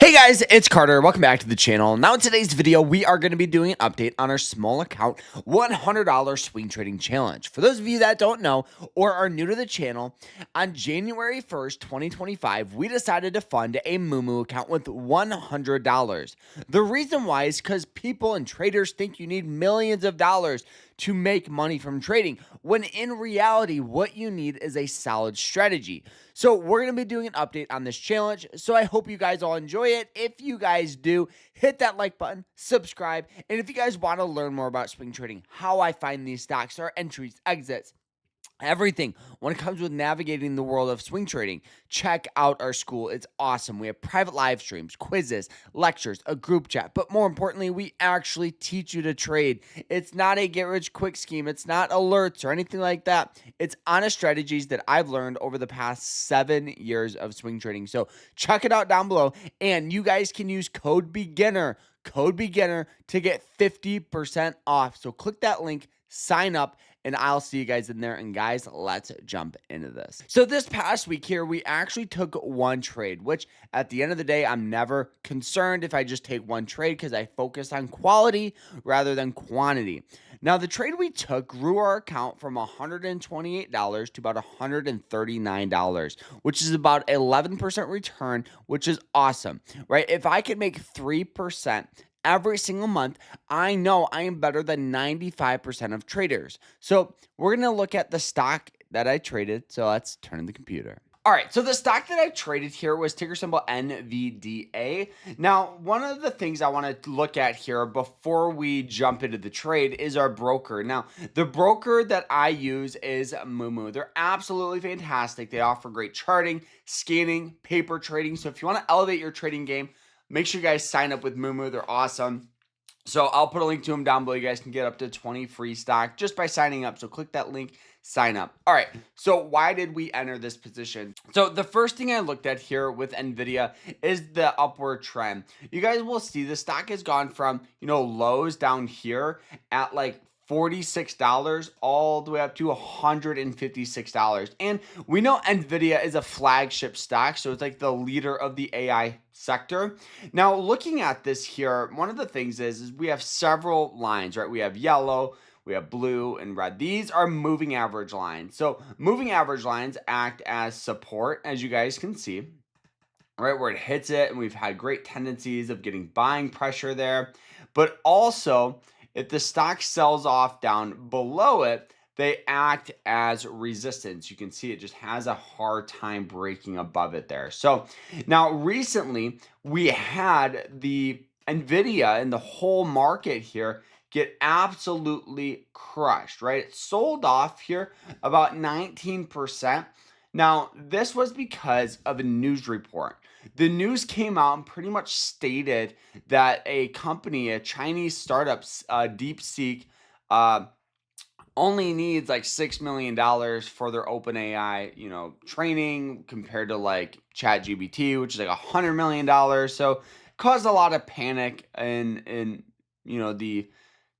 Hey guys, it's Carter. Welcome back to the channel. Now in today's video, we are going to be doing an update on our small account $100 swing trading challenge. For those of you that don't know or are new to the channel, on January 1st, 2025, we decided to fund a Moomoo account with $100. The reason why is because people and traders think you need millions of dollars to make money from trading, when in reality, what you need is a solid strategy. So we're going to be doing an update on this challenge, so I hope you guys all enjoy it. If you guys do, hit that like button, subscribe, and if you guys want to learn more about swing trading, how I find these stocks, our entries, exits, everything when it comes with navigating the world of swing trading, check out our school. It's awesome. We have private live streams, quizzes, lectures, a group chat, but more importantly, we actually teach you to trade. It's not a get rich quick scheme. It's not alerts or anything like that. It's honest strategies that I've learned over the past 7 years of swing trading. So check it out down below, and you guys can use code beginner to get 50% off. So click that link, sign up, and I'll see you guys in there. And guys, let's jump into this. So this past week here, we actually took one trade, which at the end of the day, I'm never concerned if I just take one trade because I focus on quality rather than quantity. Now, the trade we took grew our account from $128 to about $139, which is about 11% return, which is awesome, right? If I could make 3% every single month, I know I am better than 95% of traders. So we're going to look at the stock that I traded. So let's turn on the computer. All right, so the stock that I traded here was ticker symbol NVDA. Now, one of the things I want to look at here before we jump into the trade is our broker. Now, the broker that I use is Moomoo. They're absolutely fantastic. They offer great charting, scanning, paper trading. So if you want to elevate your trading game, make sure you guys sign up with Moomoo. They're awesome. So I'll put a link to them down below. You guys can get up to 20 free stock just by signing up. So click that link, sign up. All right. So why did we enter this position? So the first thing I looked at here with Nvidia is the upward trend. You guys will see the stock has gone from, lows down here at like $46 all the way up to $156. And we know Nvidia is a flagship stock, so it's like the leader of the AI sector. Now, looking at this here, one of the things is we have several lines, right? We have yellow, we have blue, and red. These are moving average lines. So moving average lines act as support, as you guys can see, right, where it hits it, and we've had great tendencies of getting buying pressure there. But also, if the stock sells off down below it, they act as resistance. You can see it just has a hard time breaking above it there. So now recently we had the Nvidia and the whole market here get absolutely crushed, right? It sold off here about 19%. Now, this was because of a news report. The news came out and pretty much stated that a company, a Chinese startup, DeepSeek, only needs like $6 million for their OpenAI, training compared to like ChatGPT, which is like $100 million. So caused a lot of panic in the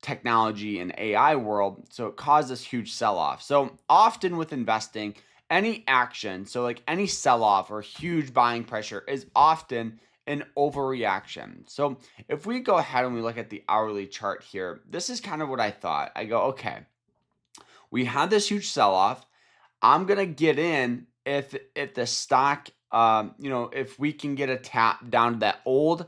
technology and AI world. So it caused this huge sell-off. So often with investing, any action, so like any sell-off or huge buying pressure is often an overreaction. So if we go ahead and we look at the hourly chart here, this is kind of what I thought. I go, okay, we had this huge sell-off. I'm going to get in if the stock, if we can get a tap down to that old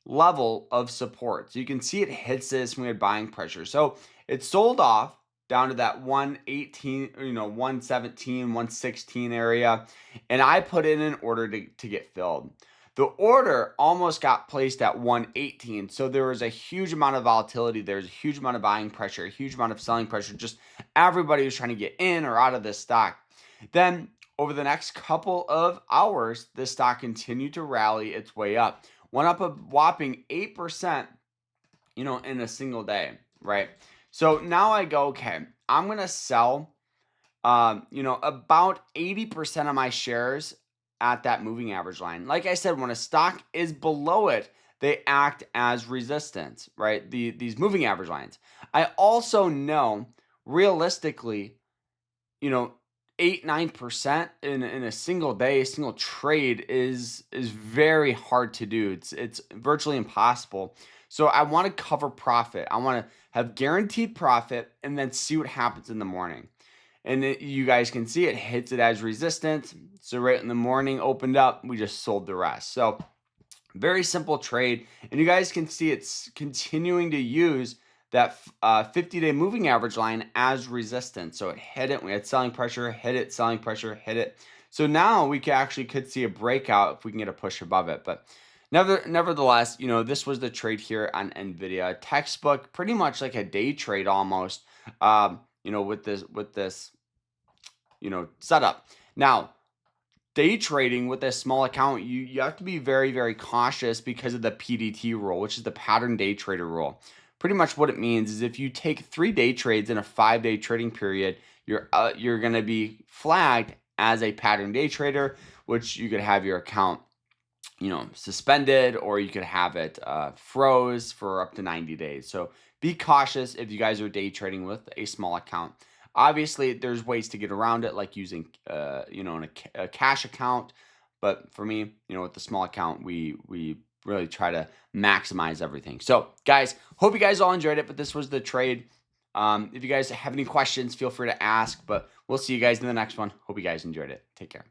level of support. So you can see it hits this when we had buying pressure. So it sold off down to that 118, 117, 116 area. And I put in an order to get filled. The order almost got placed at 118. So there was a huge amount of volatility. There's a huge amount of buying pressure, a huge amount of selling pressure. Just everybody was trying to get in or out of this stock. Then over the next couple of hours, the stock continued to rally its way up. Went up a whopping 8%, in a single day, right? So now I go, okay, I'm going to sell, about 80% of my shares at that moving average line. Like I said, when a stock is below it, they act as resistance, right? These moving average lines. I also know realistically, 8, 9% in a single day, a single trade is very hard to do. It's virtually impossible. So I want to cover profit. I want to have guaranteed profit and then see what happens in the morning. And you guys can see it hits it as resistance. So right in the morning opened up, we just sold the rest. So very simple trade. And you guys can see it's continuing to use that 50-day moving average line as resistance. So it hit it. We had selling pressure, hit it, selling pressure, hit it. So now we could see a breakout if we can get a push above it. But nevertheless, this was the trade here on Nvidia. Textbook, pretty much like a day trade almost. With this setup. Now, day trading with a small account, you have to be very, very cautious because of the PDT rule, which is the pattern day trader rule. Pretty much what it means is if you take 3 day trades in a 5-day trading period, you're going to be flagged as a pattern day trader, which you could have your account suspended, or you could have it froze for up to 90 days. So be cautious if you guys are day trading with a small account. Obviously, there's ways to get around it, like using, a cash account. But for me, with the small account, we really try to maximize everything. So, guys, hope you guys all enjoyed it. But this was the trade. If you guys have any questions, feel free to ask. But we'll see you guys in the next one. Hope you guys enjoyed it. Take care.